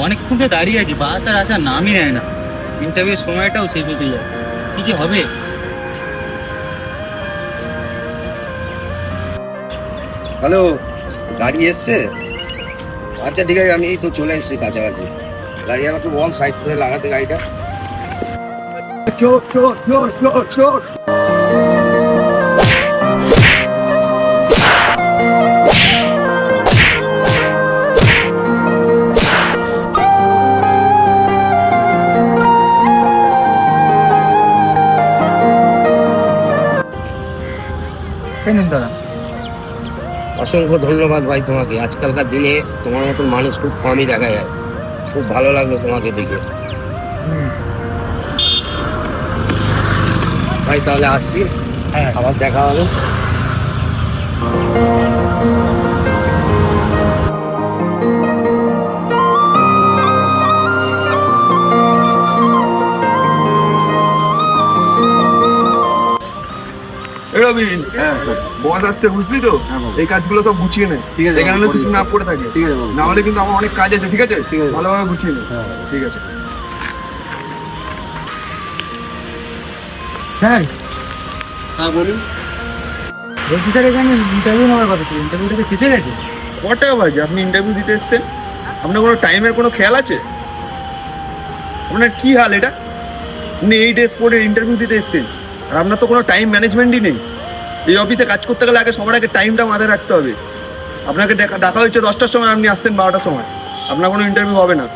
অনেকক্ষণ তো দাঁড়িয়ে আছি, বাস আর আসার নামই নেয় না। ইন্টারভিউর সময়টাও শেষ হতে যায়, কি যে হবে। হ্যালো, গাড়ি এসছে? আচ্ছা ঠিক আছে, আমি এই তো চলে এসেছি কাছাকাছি। গাড়ি আমাকে বল সাইড করে লাগাতে গাড়িটা। চোর চোর চোর চোর চোর। দাদা অসংখ্য ধন্যবাদ ভাই তোমাকে। আজকালকার দিনে তোমার মতন মানুষ খুব কমই দেখা যায়। খুব ভালো লাগলো তোমাকে দেখে ভাই। তাহলে আসছি, হ্যাঁ আবার দেখা হবে। রবিন, বস আসছে বুঝলি তো? এই কাজগুলো সব গুছিয়ে নে, ঠিক আছে, এখানে কিছু না পড়ে থাকে। ঠিক আছে, না হলে কিন্তু আমার অনেক কাজ আছে। ঠিক আছে, ঠিক আছে। ভালোভাবে গুছিয়ে নে। ঠিক আছে। স্যার। হ্যাঁ বলুন। বলছি স্যার, এখানে ইন্টারভিউ নেওয়ার কথা ছিল, ইন্টারভিউটা শেষ হয়ে গেছে? কটা বাজে আপনি ইন্টারভিউ দিতে এসছেন? আপনার কোনো টাইমের কোনো খেয়াল আছে? আপনার কি হাল এটা? আপনি এই ড্রেস পরে ইন্টারভিউ দিতে এসছেন, আর আপনার তো কোনো টাইম ম্যানেজমেন্টই নেই। এই অফিসে কাজ করতে গেলে আগে সবার আগে টাইমটা মাথায় রাখতে হবে। আপনাকে ডাকা হয়েছে 10টার সময়, আপনি আসতেন 12টার সময়। আপনার কোনো ইন্টারভিউ হবে না।